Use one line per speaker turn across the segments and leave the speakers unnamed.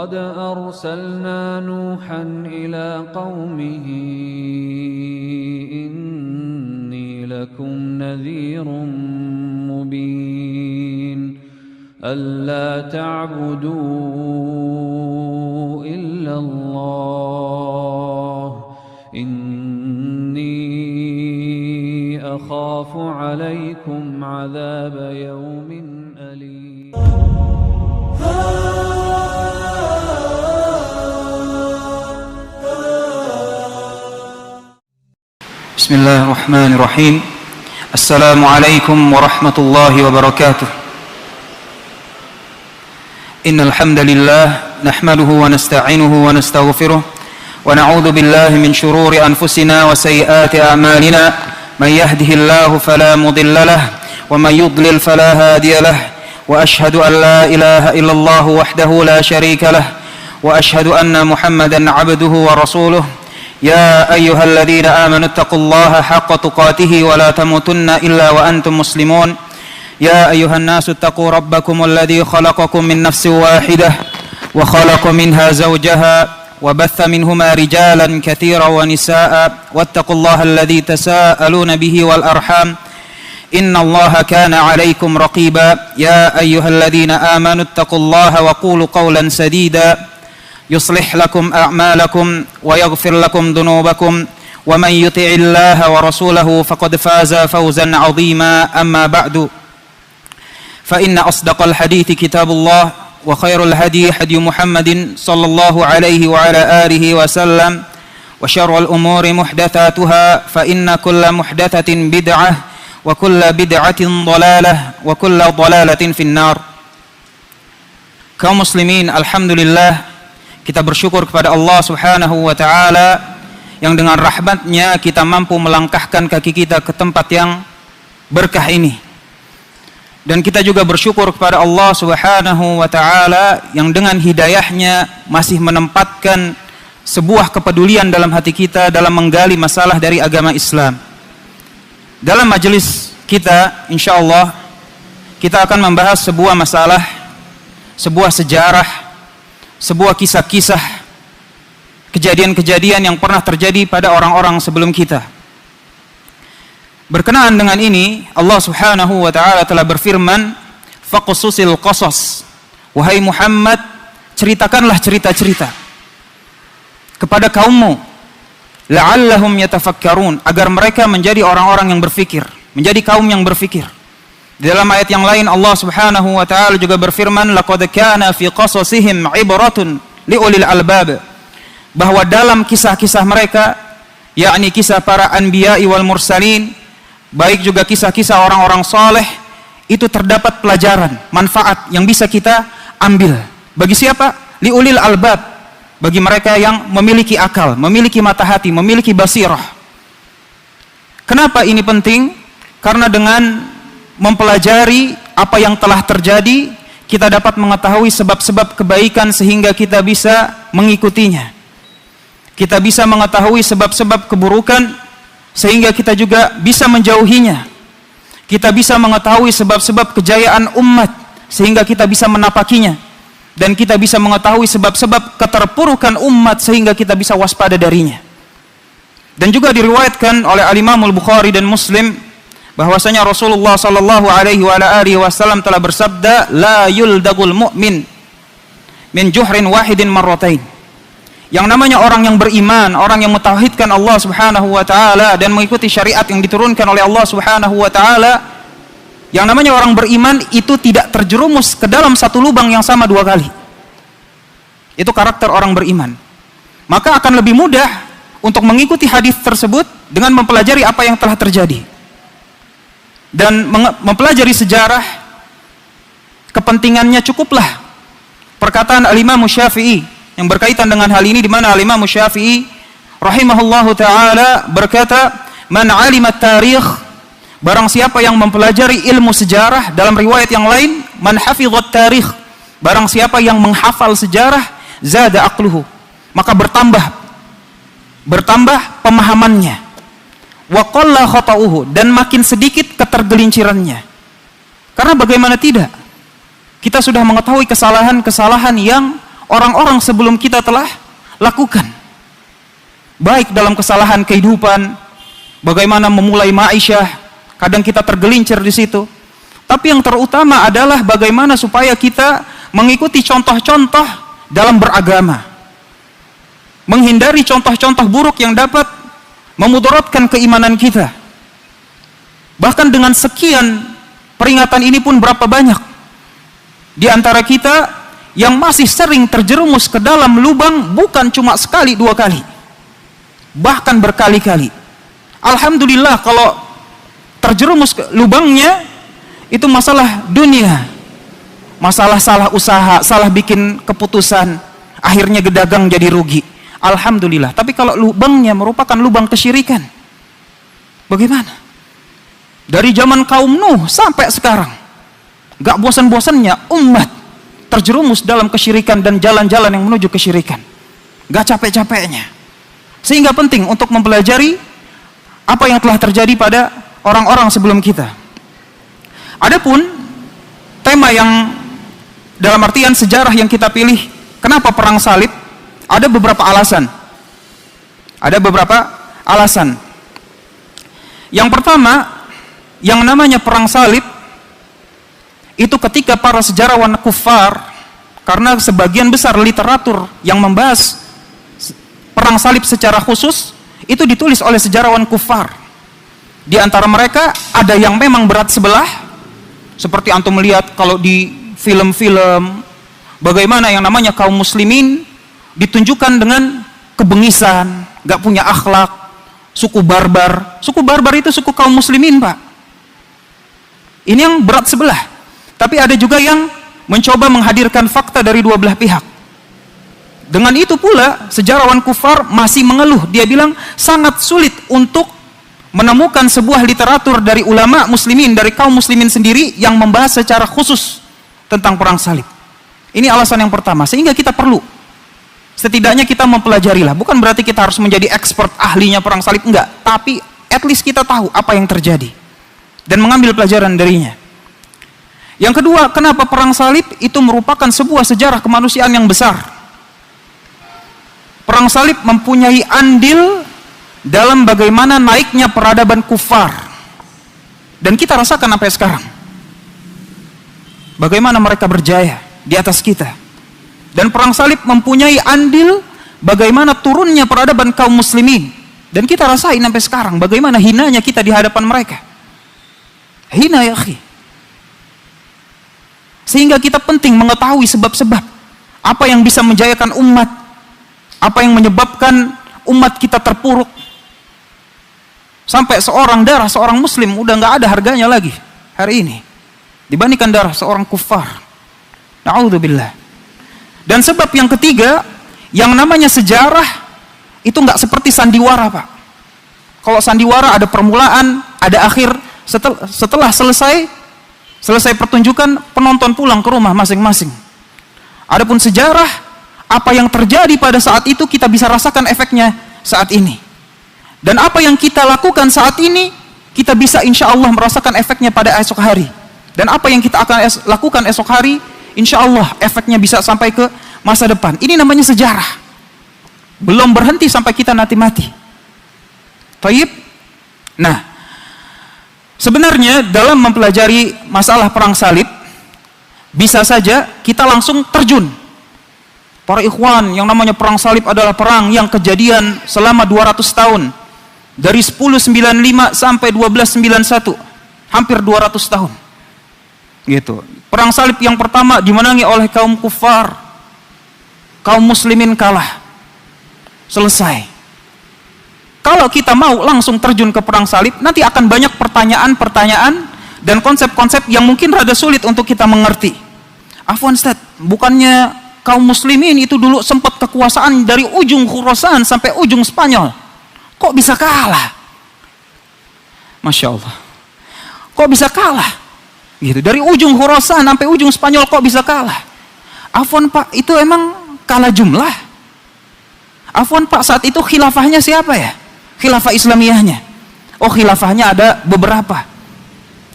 ولقد أرسلنا نوحا إلى قومه إني لكم نذير مبين ألا تعبدوا إلا الله إني أخاف عليكم عذاب يوم أليم.
بسم الله الرحمن الرحيم. السلام عليكم ورحمة الله وبركاته. إن الحمد لله نحمده ونستعينه ونستغفره ونعوذ بالله من شرور أنفسنا وسيئات أعمالنا من يهده الله فلا مضل له ومن يضلل فلا هادي له وأشهد أن لا إله إلا الله وحده لا شريك له وأشهد أن محمدا عبده ورسوله. يا أيها الذين آمنوا اتقوا الله حق تقاته ولا تموتن إلا وأنتم مسلمون. يا أيها الناس اتقوا ربكم الذي خلقكم من نفس واحدة وخلق منها زوجها وبث منهما رجالا كثيرا ونساء واتقوا الله الذي تساءلون به والأرحام إن الله كان عليكم رقيبا. يا أيها الذين آمنوا اتقوا الله وقولوا قولا سديدا يصلح لكم أعمالكم ويغفر لكم ذنوبكم ومن يطع الله ورسوله فقد فاز فوزا عظيما. أما بعد فإن أصدق الحديث كتاب الله وخير الهدي هدي محمد صلى الله عليه وعلى آله وسلم وشر الأمور محدثاتها فإن كل محدثة بدعة وكل بدعة ضلالة وكل ضلالة في النار. Kaum muslimin, alhamdulillah kita bersyukur kepada Allah Subhanahu wa taala yang dengan rahmat-Nya kita mampu melangkahkan kaki kita ke tempat yang berkah ini. Dan kita juga bersyukur kepada Allah Subhanahu wa taala yang dengan hidayah-Nya masih menempatkan sebuah kepedulian dalam hati kita dalam menggali masalah dari agama Islam. Dalam majelis kita insyaallah kita akan membahas sebuah masalah, sebuah sejarah, sebuah kisah-kisah kejadian-kejadian yang pernah terjadi pada orang-orang sebelum kita. Berkenaan dengan ini, Allah Subhanahu wa taala telah berfirman, "Faqsusil qasas." Wahai Muhammad, ceritakanlah cerita-cerita kepada kaummu, la'allahum yatafakkarun, agar mereka menjadi orang-orang yang berfikir, menjadi kaum yang berfikir. Di dalam ayat yang lain Allah Subhanahu wa taala juga berfirman, "Laqad kana fi qasasihim 'ibratun liulil albab." Bahwa dalam kisah-kisah mereka, yakni kisah para anbiya'i wal mursalin, baik juga kisah-kisah orang-orang saleh, itu terdapat pelajaran, manfaat yang bisa kita ambil. Bagi siapa? Liulil albab, bagi mereka yang memiliki akal, memiliki mata hati, memiliki basirah. Kenapa ini penting? Karena dengan mempelajari apa yang telah terjadi, kita dapat mengetahui sebab-sebab kebaikan sehingga kita bisa mengikutinya. Kita bisa mengetahui sebab-sebab keburukan sehingga kita juga bisa menjauhinya. Kita bisa mengetahui sebab-sebab kejayaan umat sehingga kita bisa menapakinya. Dan kita bisa mengetahui sebab-sebab keterpurukan umat sehingga kita bisa waspada darinya. Dan juga diriwayatkan oleh Al-Imam Al-Bukhari dan Muslim bahwasanya Rasulullah sallallahu alaihi wasallam telah bersabda, "La yuldagul mu'min min juhrin wahidin marratain." Yang namanya orang yang beriman, orang yang mentauhidkan Allah Subhanahu wa taala dan mengikuti syariat yang diturunkan oleh Allah Subhanahu wa taala, yang namanya orang beriman itu tidak terjerumus ke dalam satu lubang yang sama dua kali. Itu karakter orang beriman. Maka akan lebih mudah untuk mengikuti hadis tersebut dengan mempelajari apa yang telah terjadi. Dan mempelajari sejarah, kepentingannya cukuplah perkataan Al-Imam Syafi'i yang berkaitan dengan hal ini, di mana Al-Imam Syafi'i rahimahullahu taala berkata, "Man 'alima at-tarikh," barang siapa yang mempelajari ilmu sejarah. Dalam riwayat yang lain, "Man hafidhat tarikh," barang siapa yang menghafal sejarah, "zada aqluhu," maka bertambah pemahamannya. "Wa qalla khata'uhu," dan makin sedikit ketergelincirannya. Karena bagaimana tidak? Kita sudah mengetahui kesalahan-kesalahan yang orang-orang sebelum kita telah lakukan. Baik dalam kesalahan kehidupan, bagaimana memulai ma'isyah, kadang kita tergelincir di situ. Tapi yang terutama adalah bagaimana supaya kita mengikuti contoh-contoh dalam beragama. Menghindari contoh-contoh buruk yang dapat memudaratkan keimanan kita. Bahkan dengan sekian peringatan ini pun berapa banyak di antara kita yang masih sering terjerumus ke dalam lubang bukan cuma sekali dua kali, bahkan berkali-kali. Alhamdulillah kalau terjerumus ke lubangnya itu masalah dunia, masalah salah usaha, salah bikin keputusan, akhirnya gedagang jadi rugi. Alhamdulillah. Tapi kalau lubangnya merupakan lubang kesyirikan, bagaimana? Dari zaman kaum Nuh sampai sekarang, gak bosan-bosannya umat terjerumus dalam kesyirikan dan jalan-jalan yang menuju kesyirikan. Gak capek-capeknya. Sehingga penting untuk mempelajari apa yang telah terjadi pada orang-orang sebelum kita. Adapun tema yang dalam artian sejarah yang kita pilih, kenapa perang salib? Ada beberapa alasan. Ada beberapa alasan. Yang pertama, yang namanya perang salib itu ketika para sejarawan kufar, karena sebagian besar literatur yang membahas perang salib secara khusus itu ditulis oleh sejarawan kufar. Di antara mereka ada yang memang berat sebelah, seperti antum melihat kalau di film-film bagaimana yang namanya kaum muslimin ditunjukkan dengan kebengisan, gak punya akhlak, suku barbar. Suku barbar itu suku kaum muslimin, Pak. Ini yang berat sebelah. Tapi ada juga yang mencoba menghadirkan fakta dari dua belah pihak. Dengan itu pula sejarawan kufar masih mengeluh. Dia bilang sangat sulit untuk menemukan sebuah literatur dari ulama muslimin, dari kaum muslimin sendiri yang membahas secara khusus tentang perang salib. Ini alasan yang pertama. Sehingga kita perlu, setidaknya kita mempelajarilah. Bukan berarti kita harus menjadi expert ahlinya perang salib, enggak. Tapi at least kita tahu apa yang terjadi dan mengambil pelajaran darinya. Yang kedua, kenapa perang salib itu merupakan sebuah sejarah kemanusiaan yang besar. Perang salib mempunyai andil dalam bagaimana naiknya peradaban kufar. Dan kita rasakan sampai sekarang. Bagaimana mereka berjaya di atas kita. Dan perang salib mempunyai andil bagaimana turunnya peradaban kaum muslimin. Dan kita rasain sampai sekarang bagaimana hinanya kita di hadapan mereka. Hina ya akhi. Sehingga kita penting mengetahui sebab-sebab apa yang bisa menjayakan umat, apa yang menyebabkan umat kita terpuruk sampai seorang muslim udah nggak ada harganya lagi hari ini dibandingkan darah seorang kufar. Na'udzubillah. Dan sebab yang ketiga, yang namanya sejarah itu nggak seperti sandiwara, Pak. Kalau sandiwara ada permulaan, ada akhir. Setelah selesai pertunjukan, penonton pulang ke rumah masing-masing. Adapun sejarah, apa yang terjadi pada saat itu kita bisa rasakan efeknya saat ini. Dan apa yang kita lakukan saat ini, kita bisa insya Allah merasakan efeknya pada esok hari. Dan apa yang kita akan lakukan esok hari, insya Allah efeknya bisa sampai ke masa depan. Ini namanya sejarah. Belum berhenti sampai kita nanti mati. Taib. Nah, sebenarnya dalam mempelajari masalah perang salib, bisa saja kita langsung terjun. Para ikhwan, yang namanya perang salib adalah perang yang kejadian selama 200 tahun. Dari 1095 sampai 1291. Hampir 200 tahun. Gitu. Perang salib yang pertama dimenangi oleh kaum kufar. Kaum muslimin kalah. Selesai. Kalau kita mau langsung terjun ke perang salib, nanti akan banyak pertanyaan-pertanyaan dan konsep-konsep yang mungkin rada sulit untuk kita mengerti. Afwan Ustaz, bukannya kaum muslimin itu dulu sempat kekuasaan dari ujung Khurasan sampai ujung Spanyol? Kok bisa kalah? Masya Allah. Kok bisa kalah? Gitu. Dari ujung Khurasan sampai ujung Spanyol kok bisa kalah? Afwan Pak, itu emang kalah jumlah? Afwan Pak, saat itu khilafahnya siapa ya? Khilafah Islamiyahnya. Oh, khilafahnya ada beberapa.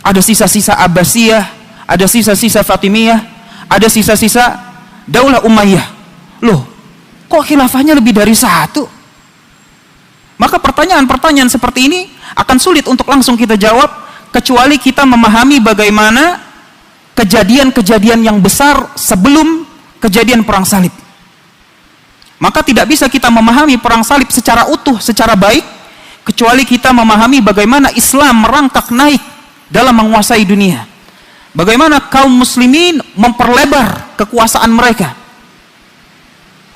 Ada sisa-sisa Abbasiyah, ada sisa-sisa Fatimiyah, ada sisa-sisa Daulah Umayyah. Loh, kok khilafahnya lebih dari satu? Maka pertanyaan-pertanyaan seperti ini akan sulit untuk langsung kita jawab, kecuali kita memahami bagaimana kejadian-kejadian yang besar sebelum kejadian perang salib. Maka tidak bisa kita memahami perang salib secara utuh, secara baik, kecuali kita memahami bagaimana Islam merangkak naik dalam menguasai dunia. Bagaimana kaum muslimin memperlebar kekuasaan mereka,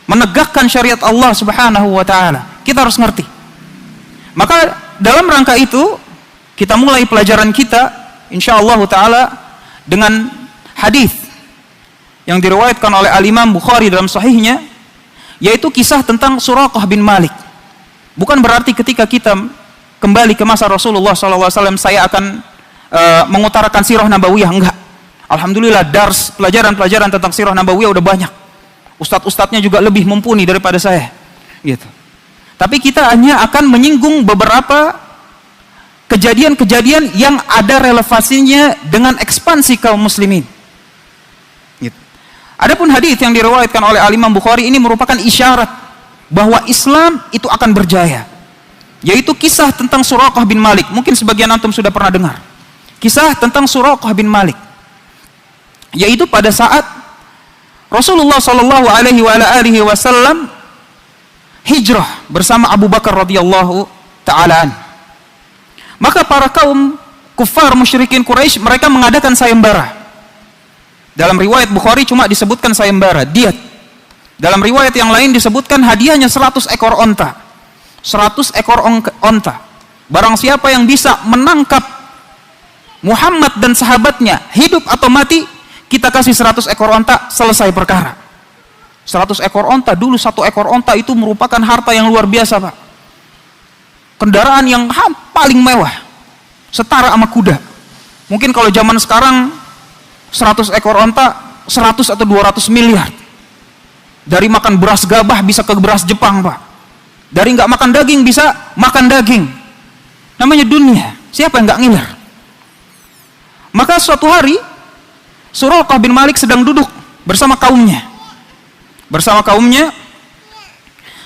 menegakkan syariat Allah Subhanahu wa taala. Kita harus ngerti. Maka dalam rangka itu kita mulai pelajaran kita insyaallah taala dengan hadis yang diriwayatkan oleh Al-Imam Bukhari dalam sahihnya, yaitu kisah tentang Suraqah bin Malik. Bukan berarti ketika kita kembali ke masa Rasulullah SAW saya akan mengutarakan sirah nabawiyah, enggak. Alhamdulillah dars pelajaran-pelajaran tentang sirah nabawiyah udah banyak. Ustadz-ustadznya juga lebih mumpuni daripada saya, gitu. Tapi kita hanya akan menyinggung beberapa kejadian-kejadian yang ada relevansinya dengan ekspansi kaum muslimin. Gitu. Adapun hadis yang diriwayatkan oleh Al-Imam Bukhari ini merupakan isyarat bahwa Islam itu akan berjaya. Yaitu kisah tentang Suraqah bin Malik. Mungkin sebagian antum sudah pernah dengar. Kisah tentang Suraqah bin Malik. Yaitu pada saat Rasulullah sallallahu alaihi wasallam hijrah bersama Abu Bakar radhiyallahu ta'ala. Maka para kaum kufar musyrikin Quraisy mereka mengadakan sayembara. Dalam riwayat Bukhari cuma disebutkan sayembara, diat. Dalam riwayat yang lain disebutkan hadiahnya 100 ekor onta. 100 ekor onta. Barang siapa yang bisa menangkap Muhammad dan sahabatnya hidup atau mati, kita kasih 100 ekor onta, selesai perkara. 100 ekor onta, dulu 1 ekor onta itu merupakan harta yang luar biasa, Pak. Kendaraan yang paling mewah, setara sama kuda. Mungkin kalau zaman sekarang 100 ekor onta 100 atau 200 miliar. Dari makan beras gabah bisa ke beras Jepang, Pak. Dari nggak makan daging bisa makan daging. Namanya dunia, siapa yang nggak ngiler? Maka suatu hari Suraqah bin Malik sedang duduk bersama kaumnya.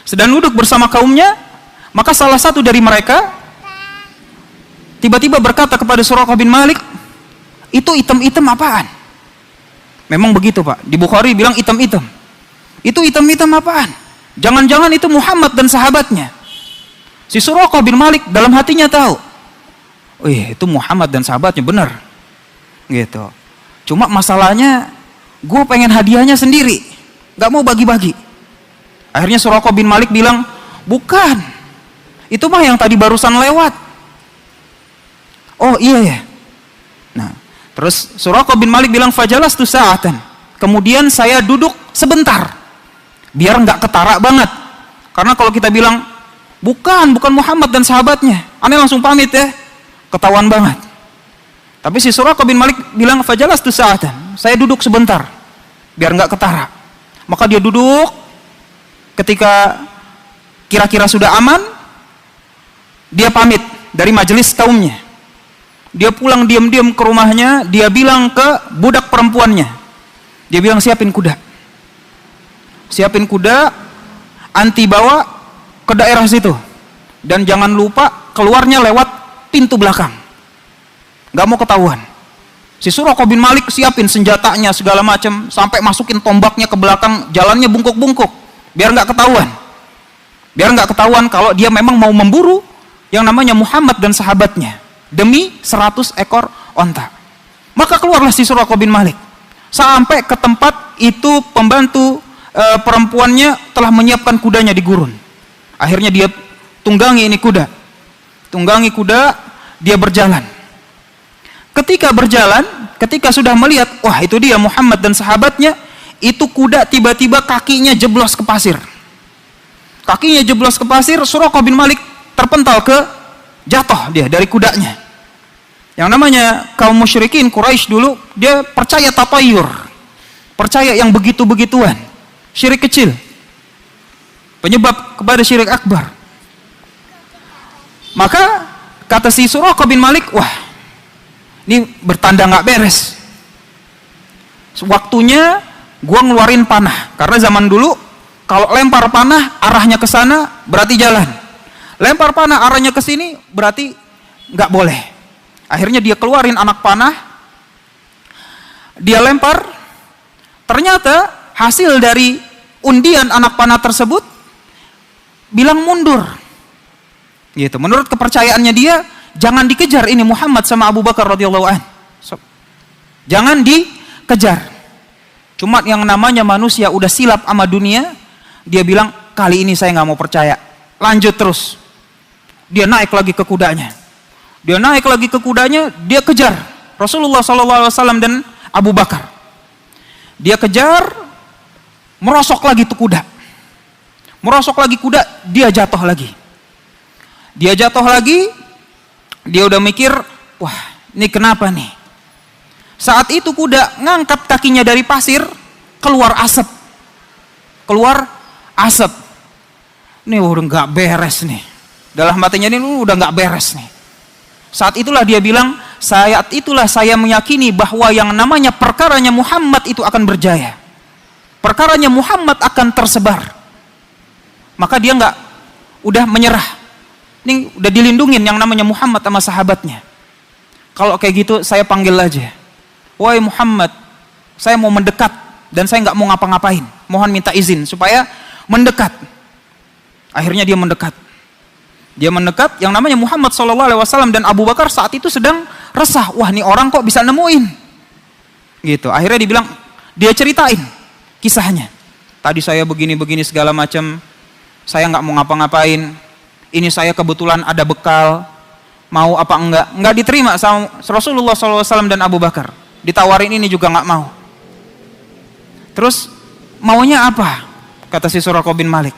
Sedang duduk bersama kaumnya, maka salah satu dari mereka tiba-tiba berkata kepada Suraqah bin Malik, itu item-item apaan? Memang begitu, Pak. Di Bukhari bilang item-item. Itu item-item apaan? Jangan-jangan itu Muhammad dan sahabatnya. Si Suraqah bin Malik dalam hatinya tahu, oh iya, itu Muhammad dan sahabatnya, benar. Gitu. Cuma masalahnya, gue pengen hadiahnya sendiri, gak mau bagi-bagi. Akhirnya Suraqah bin Malik bilang, bukan, itu mah yang tadi barusan lewat. Oh iya ya. Nah, terus Suraqah bin Malik bilang, fajalastu sa'atan. Kemudian saya duduk sebentar, biar nggak ketara banget. Karena kalau kita bilang, bukan Muhammad dan sahabatnya, aneh langsung pamit ya, ketahuan banget. Tapi si Suraqah bin Malik bilang, fajalastu sa'atan. Saya duduk sebentar, biar nggak ketara. Maka dia duduk, ketika kira-kira sudah aman, dia pamit dari majelis kaumnya. Dia pulang diam-diam ke rumahnya, dia bilang ke budak perempuannya. Dia bilang, siapin kuda. Siapin kuda, anti bawa ke daerah situ. Dan jangan lupa keluarnya lewat pintu belakang. Gak mau ketahuan. Si Suraqah bin Malik siapin senjatanya segala macam, sampai masukin tombaknya ke belakang, jalannya bungkuk-bungkuk, biar nggak ketahuan. Biar nggak ketahuan kalau dia memang mau memburu yang namanya Muhammad dan sahabatnya demi 100 ekor onta. Maka keluarlah si Suraqah bin Malik. Sampai ke tempat itu pembantu perempuannya telah menyiapkan kudanya di gurun. Akhirnya dia tunggangi ini kuda. Tunggangi kuda, dia berjalan. Ketika berjalan, ketika sudah melihat, wah itu dia Muhammad dan sahabatnya, itu kuda tiba-tiba kakinya jeblos ke pasir. Kakinya jeblos ke pasir, Suraqah bin Malik terpental jatuh dia dari kudanya. Yang namanya kaum musyrikin Quraisy dulu, dia percaya tatayur, percaya yang begitu-begituan, syirik kecil, penyebab kepada syirik akbar. Maka kata si Suraqah bin Malik, wah ini bertanda nggak beres. Waktunya gua ngeluarin panah, karena zaman dulu Kalau lempar panah arahnya ke sana berarti jalan. Lempar panah arahnya ke sini berarti nggak boleh. Akhirnya dia keluarin anak panah, dia lempar. Ternyata hasil dari undian anak panah tersebut bilang mundur. Gitu. Menurut kepercayaannya dia, jangan dikejar ini Muhammad sama Abu Bakar radhiyallahu anhu. Jangan dikejar. Cuma yang namanya manusia udah silap sama dunia, dia bilang kali ini saya nggak mau percaya. Lanjut terus. Dia naik lagi ke kudanya. Dia kejar Rasulullah SAW dan Abu Bakar. Dia kejar, merosok lagi tuh kuda. Dia jatuh lagi. Dia udah mikir, wah ini kenapa nih? Saat itu kuda ngangkat kakinya dari pasir, keluar asap. Ini udah nggak beres nih. Dalam hatinya ini udah nggak beres nih. Saat itulah dia bilang, saya meyakini bahwa yang namanya perkaranya Muhammad itu akan berjaya. Perkaranya Muhammad akan tersebar. Maka dia udah menyerah. Ini udah dilindungin yang namanya Muhammad sama sahabatnya. Kalau kayak gitu saya panggil aja. Wahai Muhammad, saya mau mendekat dan saya nggak mau ngapa-ngapain. Mohon minta izin supaya mendekat. Akhirnya dia mendekat. Yang namanya Muhammad SAW dan Abu Bakar saat itu sedang resah. Wah, ini orang kok bisa nemuin? Gitu. Akhirnya dia ceritain kisahnya. Tadi saya begini-begini segala macam. Saya nggak mau ngapa-ngapain. Ini saya kebetulan ada bekal. Mau apa enggak? Enggak diterima sama Rasulullah SAW dan Abu Bakar. Ditawarin ini juga nggak mau. Terus maunya apa? Kata si Suraqah bin Malik.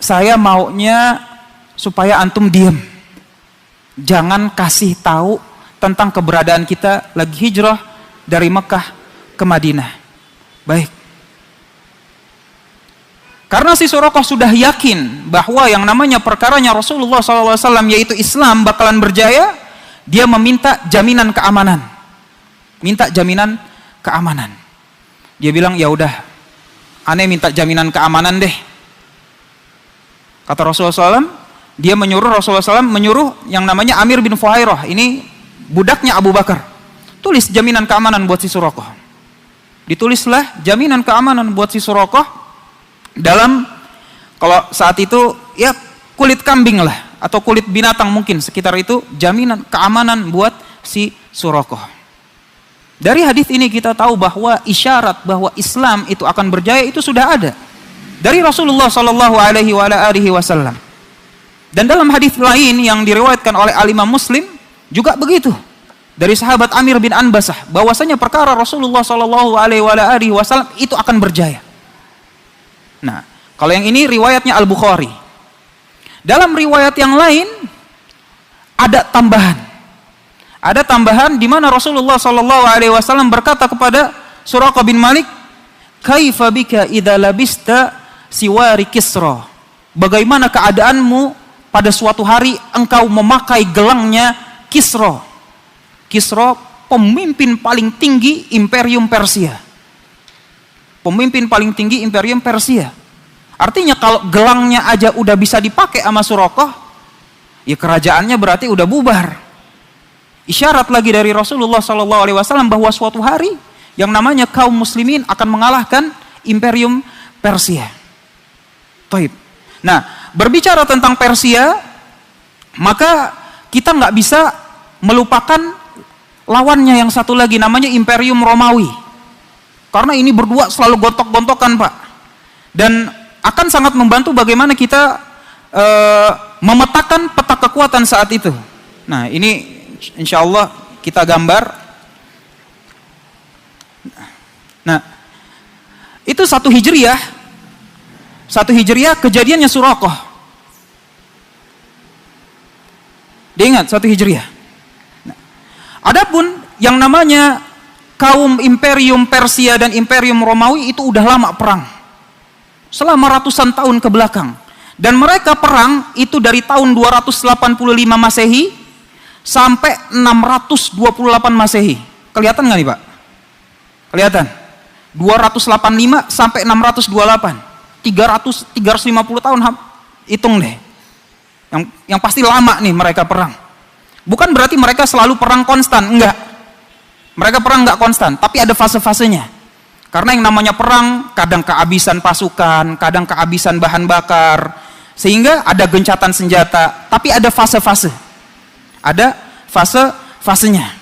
Saya maunya supaya antum diem. Jangan kasih tahu tentang keberadaan kita lagi hijrah dari Mekah ke Madinah. Baik. Karena si Suraqah sudah yakin bahwa yang namanya perkaranya Rasulullah SAW yaitu Islam bakalan berjaya, dia meminta jaminan keamanan. Dia bilang, ya udah, aneh minta jaminan keamanan deh. Kata Rasulullah SAW, dia menyuruh yang namanya Amir bin Fuhairah, ini budaknya Abu Bakar, tulis jaminan keamanan buat si Suraqah. Ditulislah jaminan keamanan buat si Suraqah dalam, kalau saat itu ya kulit kambing lah atau kulit binatang mungkin sekitar itu, jaminan keamanan buat si Suraqah. Dari hadis ini kita tahu bahwa isyarat bahwa Islam itu akan berjaya itu sudah ada dari Rasulullah SAW. Dan dalam hadis lain yang diriwayatkan oleh Al-Imam Muslim juga begitu. Dari sahabat Amir bin Anbasah bahwasanya perkara Rasulullah SAW itu akan berjaya. Nah, kalau yang ini riwayatnya Al-Bukhari. Dalam riwayat yang lain ada tambahan di mana Rasulullah SAW berkata kepada Suraqah bin Malik, "Kaifa bika idza labista siwari Kisra?" Bagaimana keadaanmu pada suatu hari engkau memakai gelangnya Kisra. Kisra pemimpin paling tinggi Imperium Persia. Artinya kalau gelangnya aja udah bisa dipakai sama Suraqah, ya kerajaannya berarti udah bubar. Isyarat lagi dari Rasulullah SAW bahwa suatu hari yang namanya kaum muslimin akan mengalahkan Imperium Persia. Taib. Nah, berbicara tentang Persia, maka kita nggak bisa melupakan lawannya yang satu lagi namanya Imperium Romawi. Karena ini berdua selalu gontok-gontokan, Pak. Dan akan sangat membantu bagaimana kita memetakan peta kekuatan saat itu. Nah, ini insya Allah kita gambar. Nah, itu 1 Hijriah. 1 Hijriah kejadiannya Suraqah. Dia ingat 1 Hijriah. Nah, adapun yang namanya kaum Imperium Persia dan Imperium Romawi itu udah lama perang. Selama ratusan tahun ke belakang. Dan mereka perang itu dari tahun 285 Masehi sampai 628 Masehi. Kelihatan nggak nih Pak? Kelihatan. 285 sampai 628. 350 tahun, hitung deh. Yang pasti lama nih mereka perang. Bukan berarti mereka selalu perang konstan, enggak. Mereka perang enggak konstan, tapi ada fase-fasenya. Karena yang namanya perang, kadang kehabisan pasukan, kadang kehabisan bahan bakar, sehingga ada gencatan senjata, tapi ada fase-fase. Ada fase-fasenya.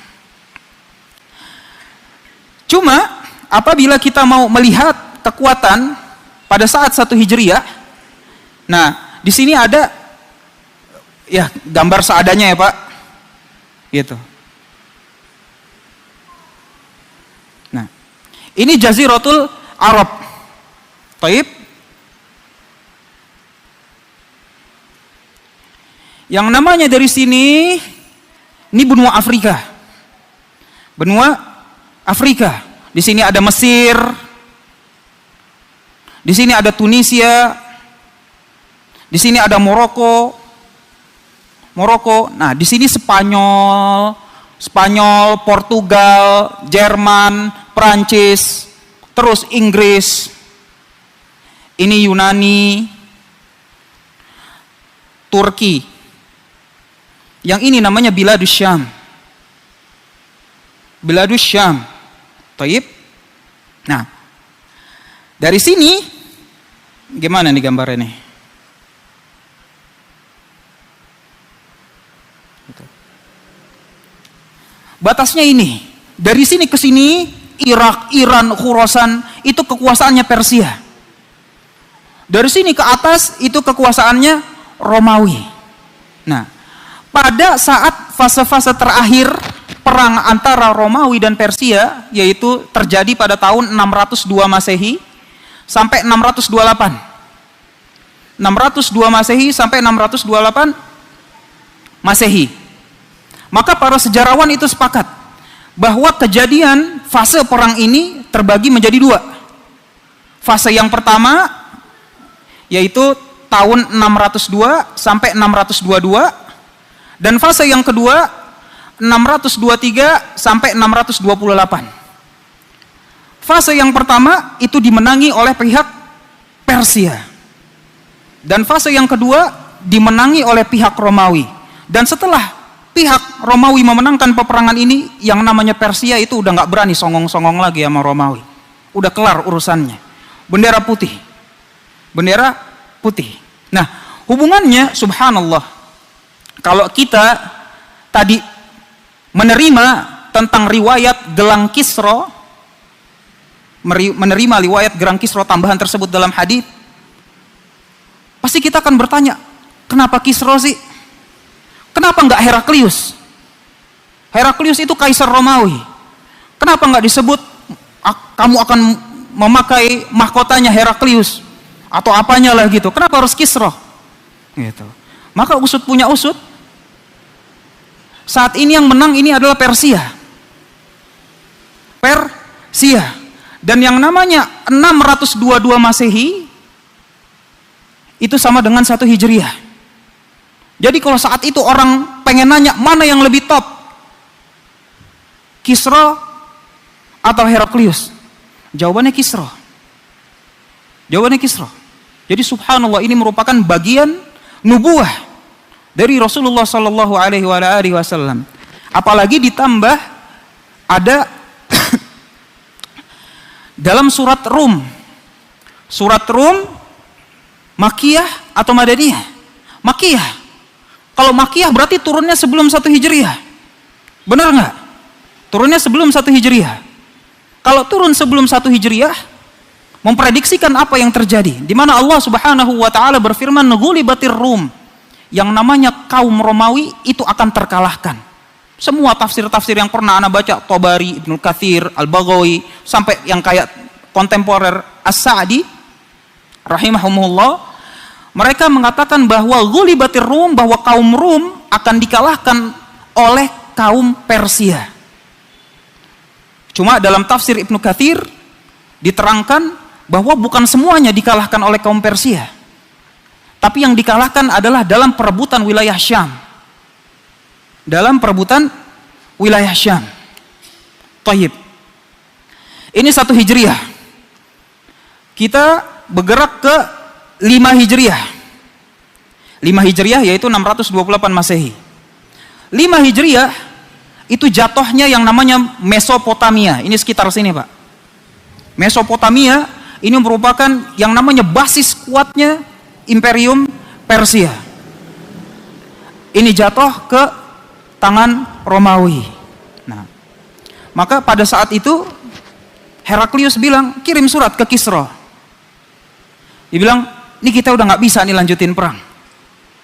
Cuma, apabila kita mau melihat kekuatan pada saat 1 Hijriah, nah, di sini ada ya gambar seadanya ya Pak. Gitu. Nah, ini Jaziratul Arab. Taib. Yang namanya dari sini, ini benua Afrika. Benua Afrika. Di sini ada Mesir. Di sini ada Tunisia. Di sini ada Maroko. Nah, di sini Spanyol, Portugal, Jerman, Prancis, terus Inggris. Ini Yunani, Turki. Yang ini namanya Biladus Syam. Biladus Syam. Taib. Nah, dari sini gimana nih gambarnya nih? Batasnya ini. Dari sini ke sini, Irak, Iran, Khurasan, itu kekuasaannya Persia. Dari sini ke atas, itu kekuasaannya Romawi. Nah, pada saat fase-fase terakhir perang antara Romawi dan Persia, yaitu terjadi pada tahun 602 Masehi sampai 628. 602 Masehi sampai 628 Masehi. Maka para sejarawan itu sepakat bahwa kejadian fase perang ini terbagi menjadi 2. Fase yang pertama yaitu tahun 602 sampai 622, dan fase yang kedua 623 sampai 628. Fase yang pertama itu dimenangi oleh pihak Persia. Dan fase yang kedua dimenangi oleh pihak Romawi. Dan setelah pihak Romawi memenangkan peperangan ini, yang namanya Persia itu udah nggak berani songong-songong lagi sama Romawi. Udah kelar urusannya. Bendera putih. Bendera putih. Nah, hubungannya subhanallah. Kalau kita tadi menerima tentang riwayat gelang Kisra, menerima riwayat gelang Kisra tambahan tersebut dalam hadis, pasti kita akan bertanya, kenapa Kisra sih? Kenapa enggak Heraklius? Heraklius itu kaisar Romawi. Kenapa enggak disebut kamu akan memakai mahkotanya Heraklius atau apanya lah gitu? Kenapa harus Kisra? Gitu. Maka usut punya usut. Saat ini yang menang ini adalah Persia. Persia. Dan yang namanya 622 Masehi itu sama dengan 1 Hijriah. Jadi kalau saat itu orang pengen nanya mana yang lebih top, Kisra atau Heraklius? Jawabannya Kisra. Jawabannya Kisra. Jadi subhanallah, ini merupakan bagian nubuah dari Rasulullah sallallahu alaihi wasallam. Apalagi ditambah ada dalam surat Rum. Surat Rum Makkiyah atau Madaniyah? Makkiyah. Kalau Makkiyah berarti turunnya sebelum 1 Hijriah. Benar nggak? Turunnya sebelum 1 Hijriah. Kalau turun sebelum 1 Hijriah, memprediksikan apa yang terjadi. Di mana Allah Subhanahu wa taala berfirman, "Ghulibatir Rum." Yang namanya kaum Romawi itu akan terkalahkan. Semua tafsir-tafsir yang pernah Anda baca, Tabari, Ibnu Katsir, Al-Baghawi, sampai yang kayak kontemporer As-Sa'di rahimahumullah, mereka mengatakan bahwa ghulibatir Rum, bahwa kaum Rum akan dikalahkan oleh kaum Persia. Cuma dalam tafsir Ibnu Katsir diterangkan bahwa bukan semuanya dikalahkan oleh kaum Persia. Tapi yang dikalahkan adalah dalam perebutan wilayah Syam. Dalam perebutan wilayah Syam. Taib. Ini 1 Hijriah. Kita bergerak ke 5 Hijriah. 5 Hijriah yaitu 628 Masehi. 5 Hijriah itu jatuhnya yang namanya Mesopotamia. Ini sekitar sini, Pak. Mesopotamia ini merupakan yang namanya basis kuatnya Imperium Persia. Ini jatuh ke tangan Romawi. Nah, maka pada saat itu Heraklius bilang, kirim surat ke Kisra. Dia bilang, ini kita udah nggak bisa nih lanjutin perang.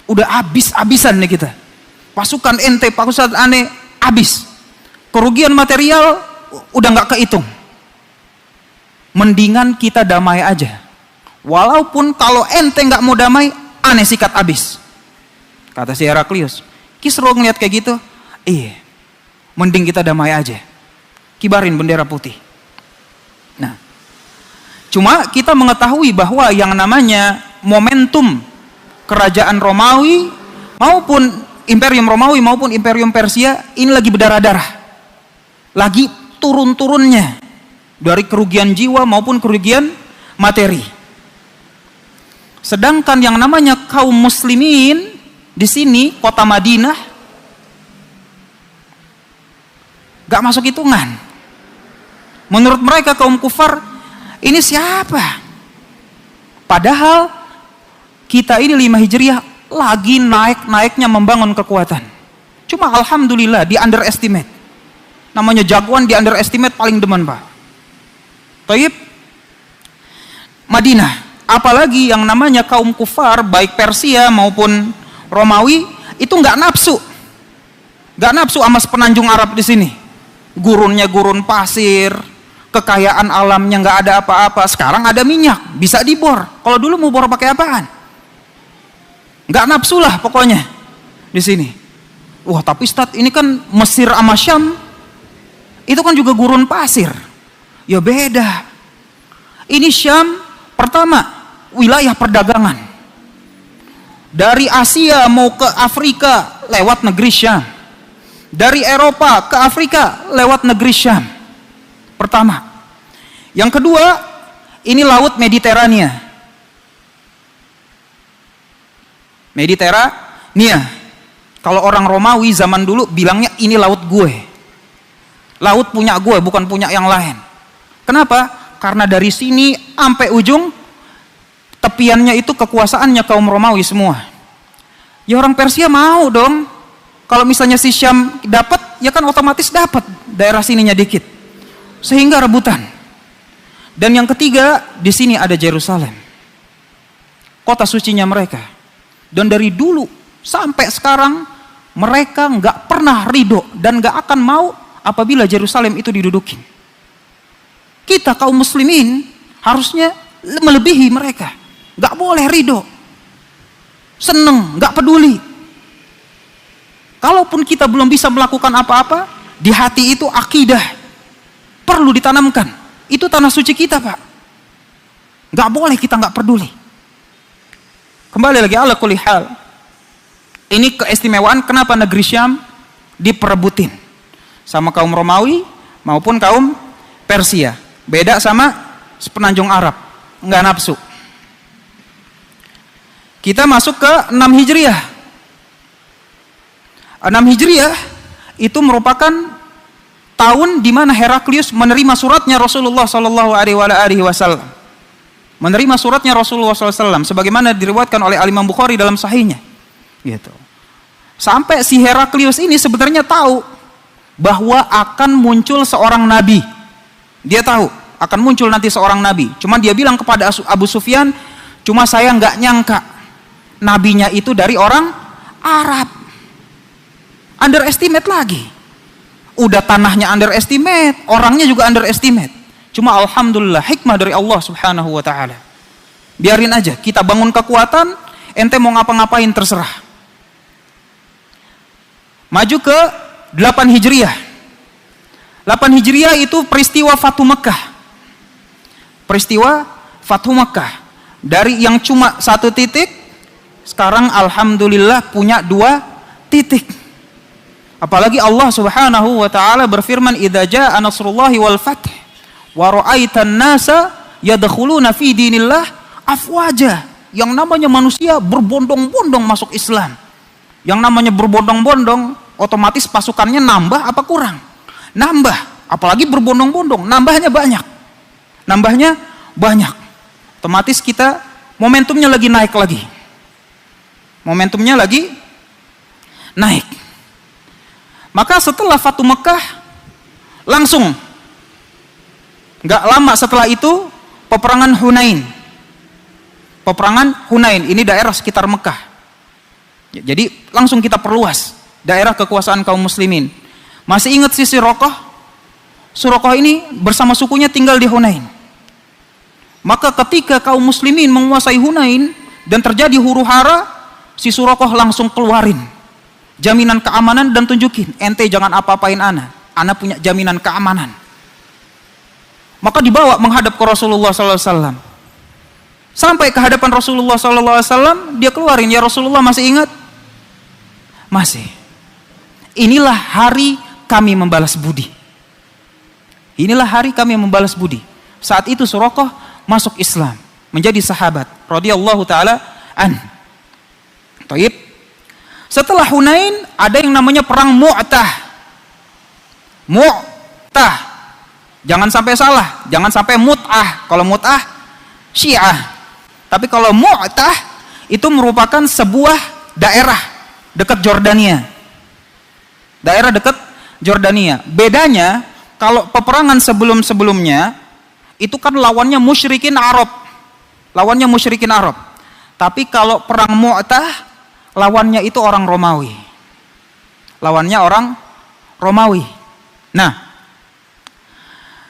Udah habis-habisan nih kita. Pasukan ente, pasukan aneh, habis. Kerugian material udah nggak kehitung. Mendingan kita damai aja. Walaupun kalau ente nggak mau damai, aneh sikat habis. Kata si Heraklius. Kisra ngeliat kayak gitu, mending kita damai aja. Kibarin bendera putih. Nah, cuma kita mengetahui bahwa yang namanya momentum kerajaan Romawi maupun Imperium Romawi maupun Imperium Persia ini lagi berdarah-darah. Lagi turun-turunnya dari kerugian jiwa maupun kerugian materi. Sedangkan yang namanya kaum muslimin di sini kota Madinah gak masuk hitungan. Menurut mereka kaum kufar ini siapa? Padahal kita ini 5 Hijriah lagi naik-naiknya membangun kekuatan. Cuma alhamdulillah di underestimate. Namanya jagoan di underestimate paling demen, Pak. Taib. Madinah, apalagi yang namanya kaum kufar baik Persia maupun Romawi itu nggak nafsu sama sepenanjung Arab di sini. Gurunnya gurun pasir, kekayaan alamnya nggak ada apa-apa. Sekarang ada minyak, bisa dibor. Kalau dulu mau bor pakai apaan? Nggak nafsu lah pokoknya di sini. Wah, tapi Ustaz, ini kan Mesir sama Syam itu kan juga gurun pasir. Ya beda. Ini Syam pertama wilayah perdagangan. Dari Asia mau ke Afrika lewat negeri Syam. Dari Eropa ke Afrika lewat negeri Syam. Pertama. Yang kedua, ini laut Mediterania. Mediterania. Kalau orang Romawi zaman dulu bilangnya ini laut gue. Laut punya gue, bukan punya yang lain. Kenapa? Karena dari sini sampai ujung tepiannya itu kekuasaannya kaum Romawi semua. Ya orang Persia mau dong. Kalau misalnya si Syam dapat, ya kan otomatis dapat daerah sininya dikit. Sehingga rebutan. Dan yang ketiga, di sini ada Yerusalem. Kota sucinya mereka. Dan dari dulu sampai sekarang mereka nggak pernah ridho dan nggak akan mau apabila Yerusalem itu didudukin. Kita kaum muslimin harusnya melebihi mereka. Nggak boleh ridho, seneng, nggak peduli. Kalaupun kita belum bisa melakukan apa-apa, di hati itu akidah perlu ditanamkan. Itu tanah suci kita, Pak. Nggak boleh kita nggak peduli. Kembali lagi ala kulli hal. Ini keistimewaan kenapa negeri Syam diperebutin sama kaum Romawi maupun kaum Persia. Beda sama sepenanjung Arab, nggak nafsu. Kita masuk ke 6 Hijriah. 6 Hijriah itu merupakan tahun di mana Heraklius menerima suratnya Rasulullah Shallallahu Alaihi Wasallam. Menerima suratnya Rasulullah SAW sebagaimana diriwayatkan oleh Al-Imam Bukhari dalam sahihnya. Gitu. Sampai si Heraklius ini sebenarnya tahu bahwa akan muncul seorang nabi. Dia tahu akan muncul nanti seorang nabi. Cuma dia bilang kepada Abu Sufyan, cuma saya nggak nyangka nabinya itu dari orang Arab. Underestimate lagi. Udah tanahnya underestimate, orangnya juga underestimate. Cuma alhamdulillah hikmah dari Allah Subhanahu wa taala. Biarin aja, kita bangun kekuatan, ente mau ngapa-ngapain terserah. Maju ke 8 Hijriah. 8 Hijriah itu peristiwa Fathu Mekah. Peristiwa Fathu Mekah. Dari yang cuma 1 titik, sekarang alhamdulillah punya 2 titik. Apalagi Allah Subhanahu wa taala berfirman, "Idza jaa nasrullahi wal fath wa ra'aitan nasa yadkhuluna fi dinillah afwaja, yang namanya manusia berbondong-bondong masuk Islam. Yang namanya berbondong-bondong, otomatis pasukannya nambah apa kurang? Nambah, apalagi berbondong-bondong, nambahnya banyak. Nambahnya banyak. Otomatis kita momentumnya lagi naik lagi. Momentumnya lagi naik. Maka setelah Fatu Mekah, langsung nggak lama setelah itu peperangan Hunain. Peperangan Hunain ini daerah sekitar Mekah. Jadi langsung kita perluas daerah kekuasaan kaum muslimin. Masih ingat si Suraqah? Suraqah ini bersama sukunya tinggal di Hunain. Maka ketika kaum muslimin menguasai Hunain dan terjadi huru-hara, si Suraqah langsung keluarin jaminan keamanan dan tunjukin, ente jangan apa-apain ana punya jaminan keamanan. Maka dibawa menghadap ke Rasulullah SAW. Sampai ke hadapan Rasulullah SAW, dia keluarin, ya Rasulullah masih ingat? Masih. Inilah hari kami membalas budi. Inilah hari kami membalas budi. Saat itu Suraqah masuk Islam, menjadi sahabat radhiyallahu taala an. Taib. Setelah Hunain ada yang namanya perang Mu'tah. Mu'tah. Jangan sampai salah, jangan sampai Mut'ah. Kalau Mut'ah Syiah. Tapi kalau Mu'tah itu merupakan sebuah daerah dekat Jordania. Daerah dekat Jordania. Bedanya kalau peperangan sebelum-sebelumnya itu kan lawannya musyrikin Arab. Lawannya musyrikin Arab. Tapi kalau perang Mu'tah lawannya itu orang Romawi. Lawannya orang Romawi. Nah,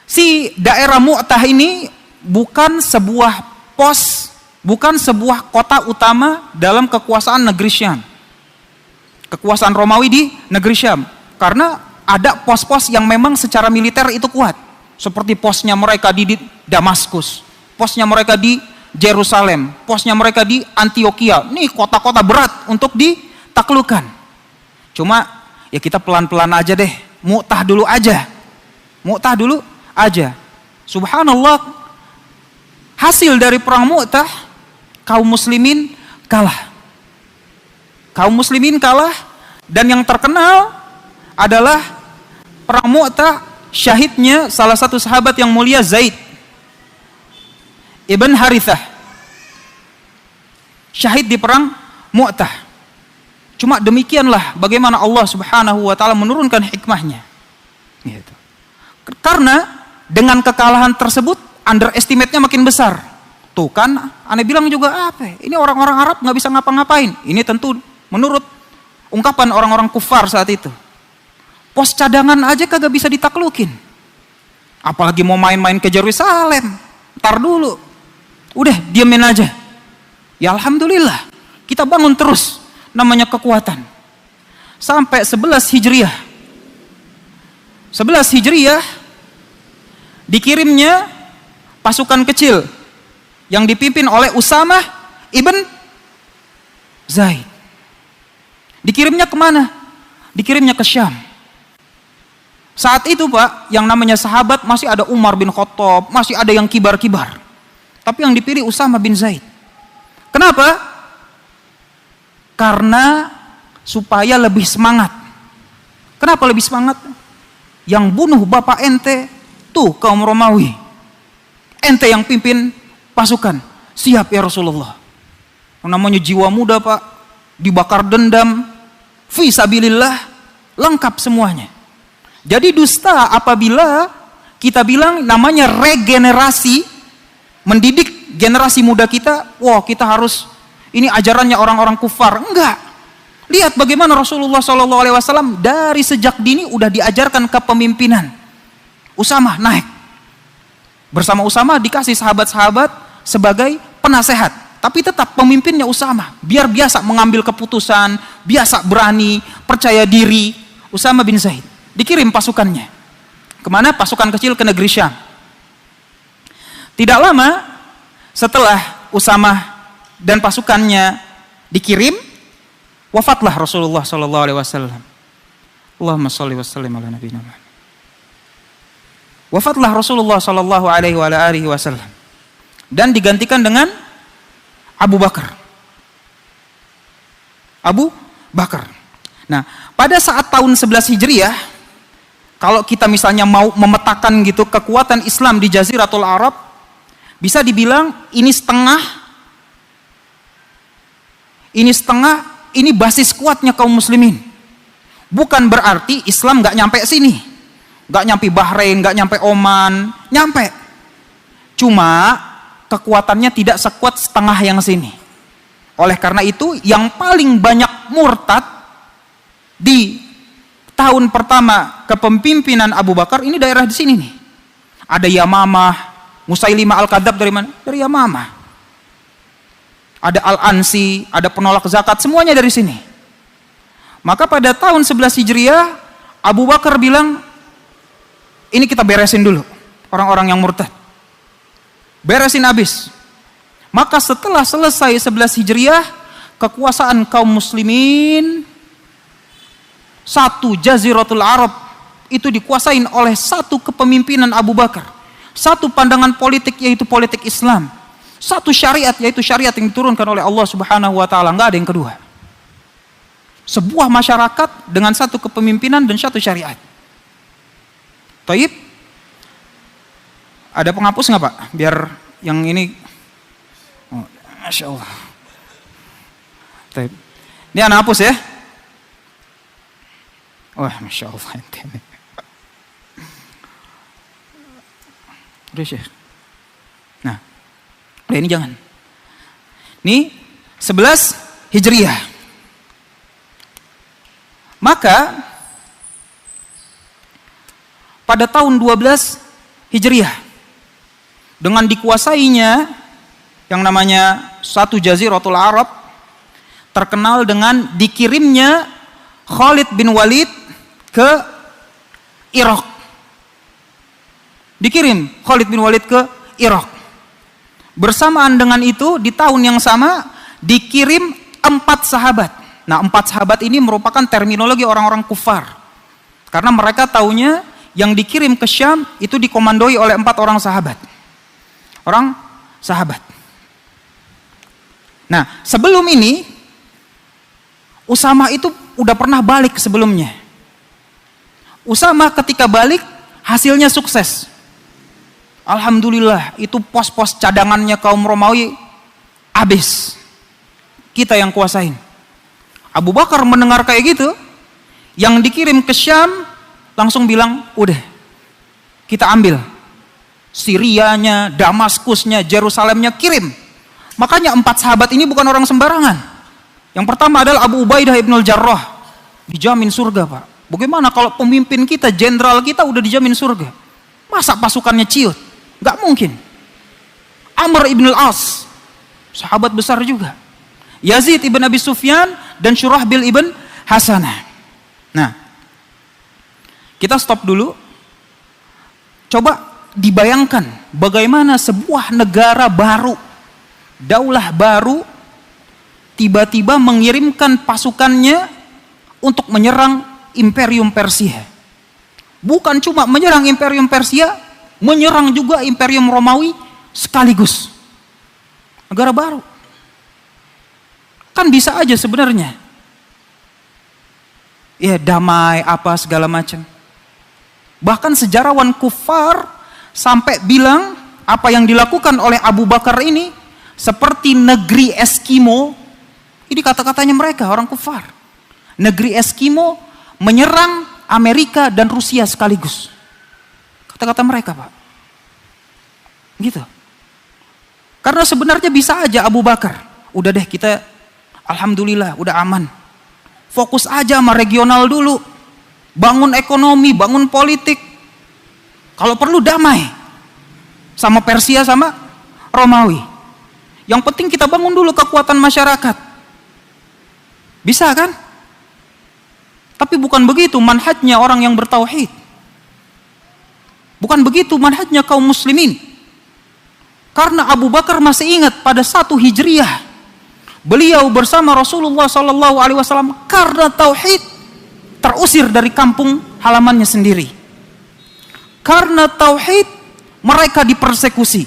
si daerah Mu'tah ini bukan sebuah pos, bukan sebuah kota utama dalam kekuasaan negeri Syam. Kekuasaan Romawi di negeri Syam. Karena ada pos-pos yang memang secara militer itu kuat. Seperti posnya mereka di Damaskus, posnya mereka di Yerusalem, posnya mereka di Antioquia. Nih kota-kota berat untuk ditaklukkan. Cuma ya kita pelan-pelan aja deh. Mu'tah dulu aja. Mu'tah dulu aja. Subhanallah, hasil dari perang Mu'tah, kaum muslimin kalah. Kaum muslimin kalah, dan yang terkenal adalah perang Mu'tah syahidnya salah satu sahabat yang mulia, Zaid Ibn Harithah, syahid di perang Mu'tah. Cuma demikianlah bagaimana Allah Subhanahu wa taala menurunkan hikmahnya. Gitu. Karena dengan kekalahan tersebut underestimate-nya makin besar. Tuh kan, aneh bilang juga apa? Ini orang-orang Arab nggak bisa ngapa-ngapain. Ini tentu menurut ungkapan orang-orang kufar saat itu. Pos cadangan aja kagak bisa ditaklukin. Apalagi mau main-main ke Yerusalem. Ntar dulu. Udah, diamin aja. Ya alhamdulillah, kita bangun terus namanya kekuatan. Sampai 11 Hijriah. 11 Hijriah dikirimnya pasukan kecil yang dipimpin oleh Usamah ibn Zaid. Dikirimnya kemana? Dikirimnya ke Syam. Saat itu Pak, yang namanya sahabat masih ada Umar bin Khattab, masih ada yang kibar-kibar. Tapi yang dipilih Usamah bin Zaid. Kenapa? Karena supaya lebih semangat. Kenapa lebih semangat? Yang bunuh bapak ente, tuh kaum Romawi. Ente yang pimpin pasukan. Siap ya Rasulullah. Yang namanya jiwa muda Pak, dibakar dendam, fi sabilillah, lengkap semuanya. Jadi dusta apabila kita bilang namanya regenerasi, mendidik generasi muda kita, wah kita harus, ini ajarannya orang-orang kufar. Enggak. Lihat bagaimana Rasulullah SAW dari sejak dini udah diajarkan kepemimpinan. Usamah naik. Bersama Usamah dikasih sahabat-sahabat sebagai penasehat. Tapi tetap pemimpinnya Usamah. Biar biasa mengambil keputusan, biasa berani, percaya diri. Usamah bin Zaid. Dikirim pasukannya. Kemana? Pasukan kecil ke negeri Syam. Tidak lama setelah Usamah dan pasukannya dikirim, wafatlah Rasulullah SAW. Allahumma shalli wa sallim ala nabiyina Muhammad. Wafatlah Rasulullah SAW dan digantikan dengan Abu Bakar. Abu Bakar. Nah, pada saat tahun 11 Hijriah, kalau kita misalnya mau memetakan gitu kekuatan Islam di Jaziratul Arab, bisa dibilang ini setengah, ini basis kuatnya kaum muslimin. Bukan berarti Islam gak nyampe sini, gak nyampe Bahrain, gak nyampe Oman, nyampe. Cuma kekuatannya tidak sekuat setengah yang sini. Oleh karena itu, yang paling banyak murtad di tahun pertama kepemimpinan Abu Bakar ini daerah di sini nih. Ada Yamamah, Musailimah Al-Kadzab dari mana? Dari Yamamah. Ada Al-Ansi, ada penolak zakat, semuanya dari sini. Maka pada tahun 11 Hijriah, Abu Bakar bilang, ini kita beresin dulu orang-orang yang murtad. Beresin habis. Maka setelah selesai 11 Hijriah, kekuasaan kaum muslimin satu Jaziratul Arab itu dikuasain oleh satu kepemimpinan Abu Bakar. Satu pandangan politik, yaitu politik Islam. Satu syariat, yaitu syariat yang diturunkan oleh Allah Subhanahu wa taala, enggak ada yang kedua. Sebuah masyarakat dengan satu kepemimpinan dan satu syariat. Taib. Ada penghapus nggak Pak? Biar yang ini, oh, Masya Allah. Taib. Ini anak hapus ya. Wah, Masya Allah. Udah Syekh. Nah, udah ini jangan. Ini 11 Hijriah. Maka pada tahun 12 Hijriah, dengan dikuasainya yang namanya satu Jaziratul Arab, terkenal dengan dikirimnya Khalid bin Walid ke Irak. Dikirim Khalid bin Walid ke Irak. Bersamaan dengan itu, di tahun yang sama dikirim 4 sahabat. Nah, 4 sahabat ini merupakan terminologi orang-orang kufar. Karena mereka taunya yang dikirim ke Syam itu dikomandoi oleh 4 orang sahabat. Orang sahabat. Nah, sebelum ini Usama itu udah pernah balik sebelumnya. Usama ketika balik hasilnya sukses. Alhamdulillah, itu pos-pos cadangannya kaum Romawi habis. Kita yang kuasain. Abu Bakar mendengar kayak gitu, yang dikirim ke Syam langsung bilang, udah, kita ambil Sirianya, Damaskusnya, Yerusalemnya, kirim. Makanya 4 sahabat ini bukan orang sembarangan. Yang pertama adalah Abu Ubaidah ibnul Jarrah, dijamin surga Pak. Bagaimana kalau pemimpin kita, jenderal kita udah dijamin surga? Masa pasukannya ciut? Gak mungkin. Amr ibn al-As, sahabat besar juga. Yazid ibn Abi Sufyan dan Syurahbil ibn Hasanah. Nah, kita stop dulu. Coba dibayangkan bagaimana sebuah negara baru, daulah baru, tiba-tiba mengirimkan pasukannya untuk menyerang Imperium Persia. Bukan cuma menyerang Imperium Persia, menyerang juga Imperium Romawi sekaligus. Negara baru. Kan bisa aja sebenarnya. Ya damai apa segala macam. Bahkan sejarawan kufar sampai bilang apa yang dilakukan oleh Abu Bakar ini seperti negeri Eskimo. Ini kata-katanya mereka, orang kufar. Negeri Eskimo menyerang Amerika dan Rusia sekaligus. Kata-kata mereka Pak. Gitu. Karena sebenarnya bisa aja Abu Bakar, udah deh kita alhamdulillah udah aman. Fokus aja sama regional dulu. Bangun ekonomi, bangun politik. Kalau perlu damai. Sama Persia sama Romawi. Yang penting kita bangun dulu kekuatan masyarakat. Bisa kan? Tapi bukan begitu manhajnya orang yang bertauhid. Bukan begitu manhajnya kaum muslimin. Karena Abu Bakar masih ingat pada 1 Hijriah, beliau bersama Rasulullah SAW karena tauhid terusir dari kampung halamannya sendiri. Karena tauhid mereka dipersekusi.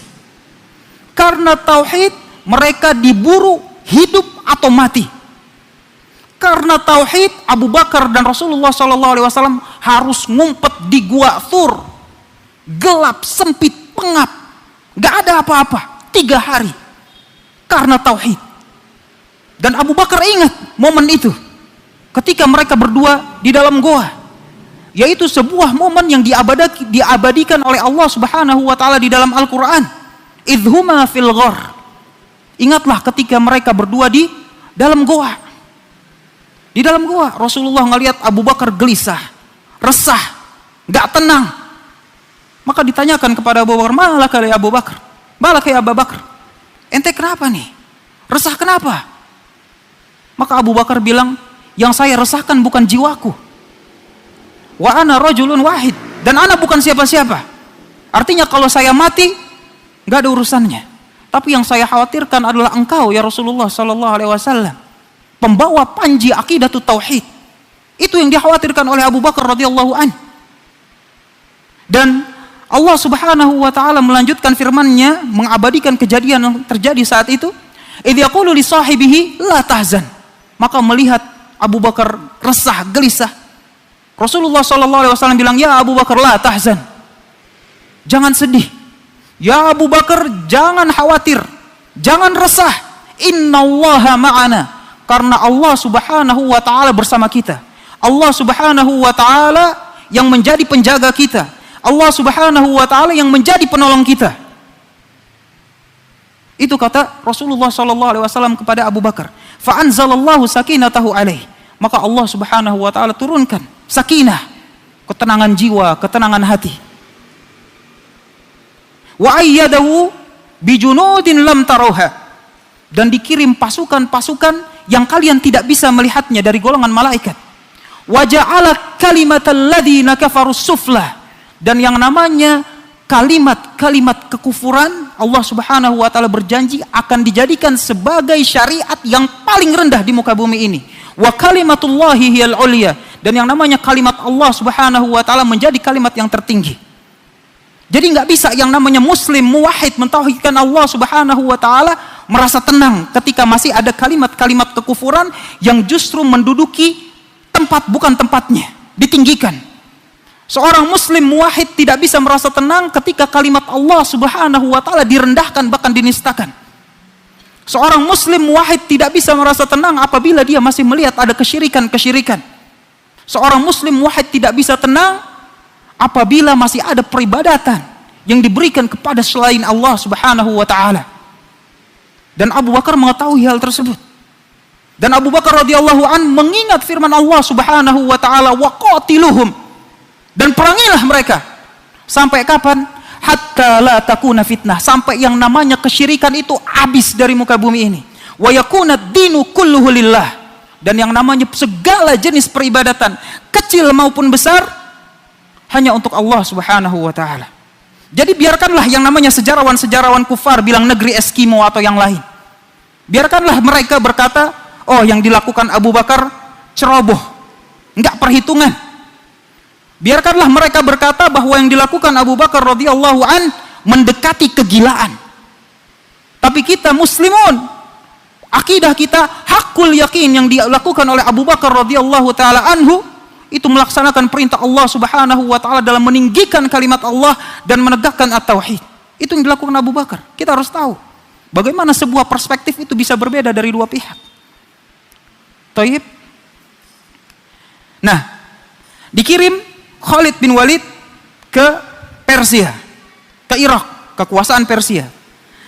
Karena tauhid mereka diburu hidup atau mati. Karena tauhid, Abu Bakar dan Rasulullah SAW harus ngumpet di gua Thur, gelap, sempit, pengap, gak ada apa-apa, 3 hari karena tauhid. Dan Abu Bakar ingat momen itu ketika mereka berdua di dalam goa, yaitu sebuah momen yang diabadikan oleh Allah Subhanahu wa taala di dalam Al-Qur'an. Idhuma fil ghar. Ingatlah ketika mereka berdua di dalam goa. Di dalam goa, Rasulullah ngelihat Abu Bakar gelisah, resah, gak tenang. Maka ditanyakan kepada Abu Bakar, "Malaka ya Abu Bakar? Malaka ya Abu Bakar? Ente kenapa nih? Resah kenapa?" Maka Abu Bakar bilang, "Yang saya resahkan bukan jiwaku. Wa ana rajulun wahid, dan ana bukan siapa-siapa. Artinya kalau saya mati nggak ada urusannya. Tapi yang saya khawatirkan adalah engkau ya Rasulullah sallallahu alaihi wasallam, pembawa panji aqidatut tauhid." Itu yang dikhawatirkan oleh Abu Bakar radhiyallahu an. Dan Allah Subhanahu wa taala melanjutkan firman-Nya mengabadikan kejadian yang terjadi saat itu. Idz yaqulu li sahibihi la tahzan. Maka melihat Abu Bakar resah, gelisah, Rasulullah SAW bilang, "Ya Abu Bakar, la tahzan. Jangan sedih. Ya Abu Bakar, jangan khawatir. Jangan resah. Innallaha ma'ana." Karena Allah Subhanahu wa taala bersama kita. Allah Subhanahu wa taala yang menjadi penjaga kita. Allah Subhanahu wa taala yang menjadi penolong kita. Itu kata Rasulullah SAW kepada Abu Bakar. Fa anzalallahu sakinatahu alaihi. Maka Allah Subhanahu wa taala turunkan sakinah, ketenangan jiwa, ketenangan hati. Wa ayyadahu bijunudin lam tarawha. Dan dikirim pasukan-pasukan yang kalian tidak bisa melihatnya dari golongan malaikat. Wa ja'ala kalimatal ladzina kafarus sufla. Dan yang namanya kalimat-kalimat kekufuran, Allah Subhanahu wa taala berjanji akan dijadikan sebagai syariat yang paling rendah di muka bumi ini. Wa kalimatullahi hiyal ulya. Dan yang namanya kalimat Allah Subhanahu wa taala menjadi kalimat yang tertinggi. Jadi nggak bisa yang namanya muslim muwahhid mentauhidkan Allah Subhanahu wa taala merasa tenang ketika masih ada kalimat-kalimat kekufuran yang justru menduduki tempat bukan tempatnya, ditinggikan. Seorang muslim muwahhid tidak bisa merasa tenang ketika kalimat Allah Subhanahu wa taala direndahkan bahkan dinistakan. Seorang muslim muwahhid tidak bisa merasa tenang apabila dia masih melihat ada kesyirikan-kesyirikan. Seorang muslim muwahhid tidak bisa tenang apabila masih ada peribadatan yang diberikan kepada selain Allah Subhanahu wa taala. Dan Abu Bakar mengetahui hal tersebut. Dan Abu Bakar radhiyallahu an mengingat firman Allah Subhanahu wa taala, "Wa qatiluhum." Dan perangilah mereka. Sampai kapan? Hatta la takuna fitnah. Sampai yang namanya kesyirikan itu habis dari muka bumi ini. Wa yakuna dinu kulluhu lillah. Dan yang namanya segala jenis peribadatan, kecil maupun besar, hanya untuk Allah Subhanahu wa taala. Jadi biarkanlah yang namanya sejarawan-sejarawan kufar bilang negeri Eskimo atau yang lain. Biarkanlah mereka berkata, "Oh, yang dilakukan Abu Bakar ceroboh, enggak perhitungan." Biarkanlah mereka berkata bahwa yang dilakukan Abu Bakar radhiyallahu an mendekati kegilaan. Tapi kita muslimun, akidah kita hakul yakin yang dilakukan oleh Abu Bakar radhiyallahu taala anhu itu melaksanakan perintah Allah Subhanahu wa taala dalam meninggikan kalimat Allah dan menegakkan at-tauhid. Itu yang dilakukan Abu Bakar. Kita harus tahu bagaimana sebuah perspektif itu bisa berbeda dari dua pihak. Thayyib. Nah, dikirim Khalid bin Walid ke Persia, ke Irak, kekuasaan Persia.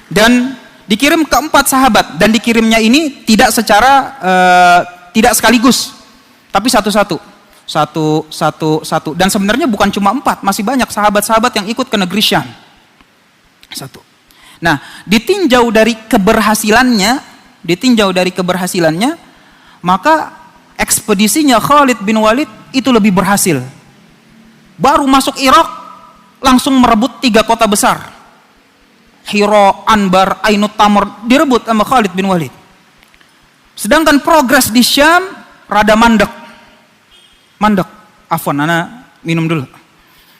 Dan dikirim ke 4 sahabat. Dan dikirimnya ini tidak secara tidak sekaligus, tapi satu-satu. Satu. Dan sebenarnya bukan cuma 4, masih banyak sahabat-sahabat yang ikut ke negeri Syam. Satu. Nah, ditinjau dari keberhasilannya, maka ekspedisinya Khalid bin Walid itu lebih berhasil. Baru masuk Irak langsung merebut 3 kota besar. Hira, Anbar, Ainut Tamr direbut sama Khalid bin Walid. Sedangkan progres di Syam rada mandek. Afwan, ana minum dulu.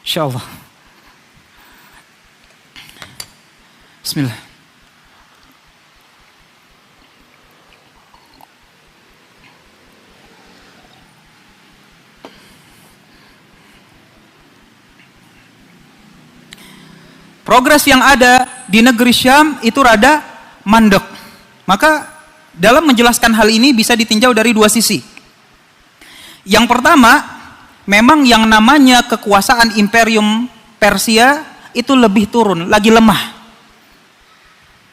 Insyaallah. Bismillah. progres yang ada di negeri Syam itu rada mandek. Maka dalam menjelaskan hal ini bisa ditinjau dari dua sisi. Yang pertama, memang yang namanya kekuasaan Imperium Persia itu lebih turun, lagi lemah.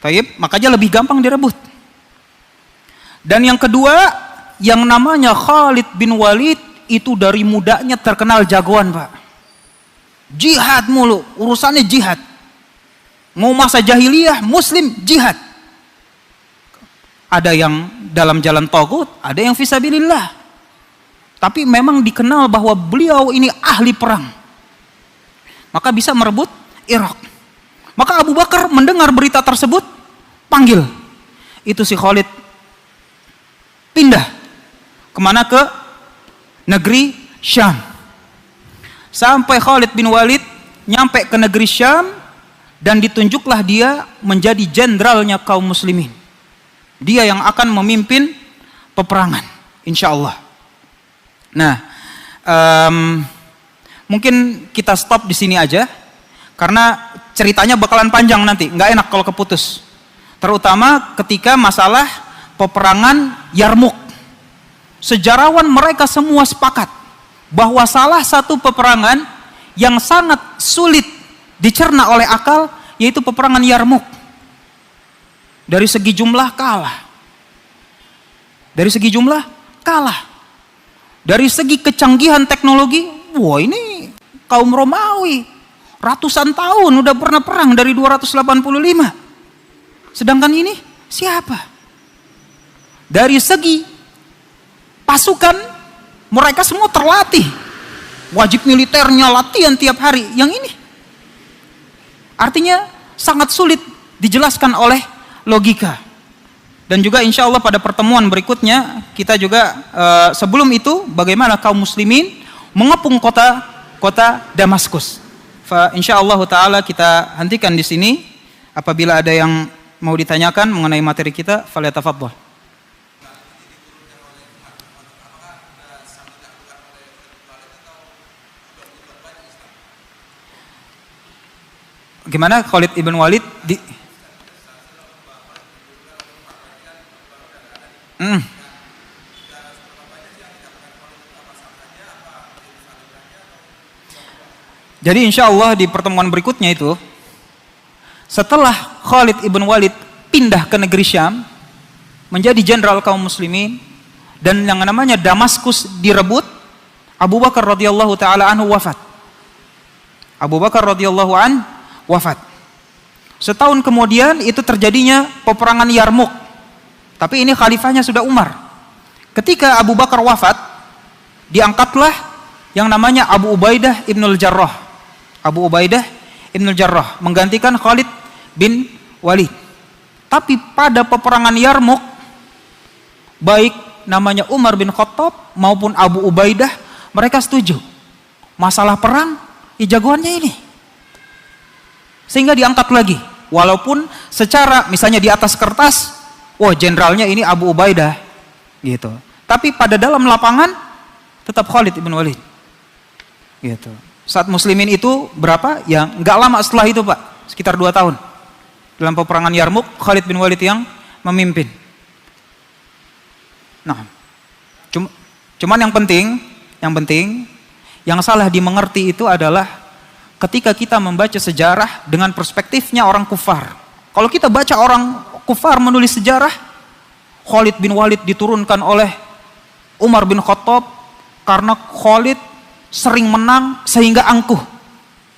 Taib, makanya lebih gampang direbut. Dan yang kedua, yang namanya Khalid bin Walid itu dari mudanya terkenal jagoan, Pak. Jihad mulu, urusannya jihad. Mau masa jahiliyah, muslim, jihad. Ada yang dalam jalan tagut, ada yang fisabilillah. Tapi memang dikenal bahwa beliau ini ahli perang. Maka bisa merebut Irak. Maka Abu Bakar mendengar berita tersebut, panggil. Itu si Khalid pindah. Kemana? Ke negeri Syam. Sampai Khalid bin Walid nyampe ke negeri Syam, dan ditunjuklah dia menjadi jenderalnya kaum muslimin. Dia yang akan memimpin peperangan, insya Allah. Nah, mungkin kita stop di sini aja, karena ceritanya bakalan panjang nanti, nggak enak kalau keputus. Terutama ketika masalah peperangan Yarmuk. Sejarawan mereka semua sepakat bahwa salah satu peperangan yang sangat sulit dicerna oleh akal yaitu peperangan Yarmuk. Dari segi jumlah kalah. Dari segi jumlah kalah. Dari segi kecanggihan teknologi, wah ini kaum Romawi ratusan tahun udah pernah perang dari 285. Sedangkan ini siapa? Dari segi pasukan, mereka semua terlatih. Wajib militernya latihan tiap hari. Yang ini artinya sangat sulit dijelaskan oleh logika. Dan juga insya Allah pada pertemuan berikutnya kita juga sebelum itu bagaimana kaum muslimin mengepung kota Damaskus. Insya Allah taala kita hentikan di sini. Apabila ada yang mau ditanyakan mengenai materi kita, falyatafadhal. Gimana Khalid ibn Walid Jadi insya Allah di pertemuan berikutnya itu, setelah Khalid ibn Walid pindah ke negeri Syam, menjadi jenderal kaum muslimin, dan yang namanya Damaskus direbut, Abu Bakar radhiyallahu taala anhu wafat. Abu Bakar radhiyallahu anhu wafat. Setahun kemudian itu terjadinya peperangan Yarmuk. Tapi ini khalifahnya sudah Umar. Ketika Abu Bakar wafat, diangkatlah yang namanya Abu Ubaidah ibnul Jarrah. Abu Ubaidah ibnul Jarrah menggantikan Khalid bin Walid. Tapi pada peperangan Yarmuk, baik namanya Umar bin Khattab maupun Abu Ubaidah, mereka setuju. Masalah perang, jagoannya ini. Sehingga diangkat lagi. Walaupun secara misalnya di atas kertas, wah jenderalnya ini Abu Ubaidah gitu. Tapi pada dalam lapangan tetap Khalid ibn Walid. Gitu. Saat muslimin itu berapa? Ya nggak lama setelah itu Pak, sekitar 2 tahun. Dalam peperangan Yarmuk, Khalid bin Walid yang memimpin. Nah, cuman yang penting, yang salah dimengerti itu adalah ketika kita membaca sejarah dengan perspektifnya orang kufar. Kalau kita baca orang kufar menulis sejarah, Khalid bin Walid diturunkan oleh Umar bin Khattab karena Khalid sering menang sehingga angkuh.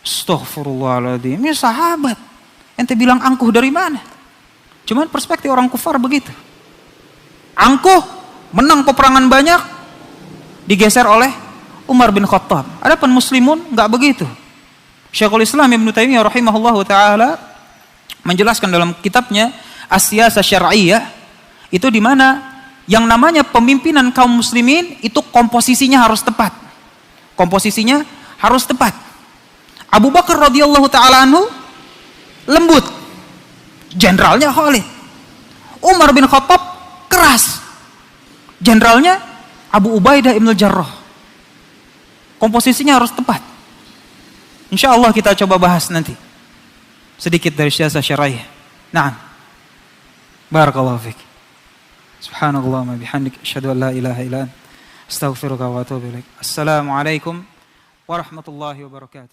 Astaghfirullahaladzim, ini sahabat. Ente bilang angkuh dari mana? Cuman perspektif orang kufar begitu. Angkuh, menang peperangan banyak, digeser oleh Umar bin Khattab. Adapun muslimun nggak begitu. Syekhul Islam Ibnu Taimiyah rahimahullahu taala menjelaskan dalam kitabnya As-Siyasah Syar'iyyah itu di mana yang namanya pemimpinan kaum muslimin itu komposisinya harus tepat. Komposisinya harus tepat. Abu Bakar radhiyallahu taala anhu lembut. Jenderalnya Khalid. Umar bin Khattab keras. Jenderalnya Abu Ubaidah ibnul Jarrah. Komposisinya harus tepat. Insya Allah kita coba bahas nanti. sedikit dari siasat syar'i. Naam. Barakallahu fiik. Subhanallah wa bihamdik asyhadu an la ilaha illa anta astaghfiruka wa atubu ilaik. Assalamualaikum warahmatullahi wabarakatuh.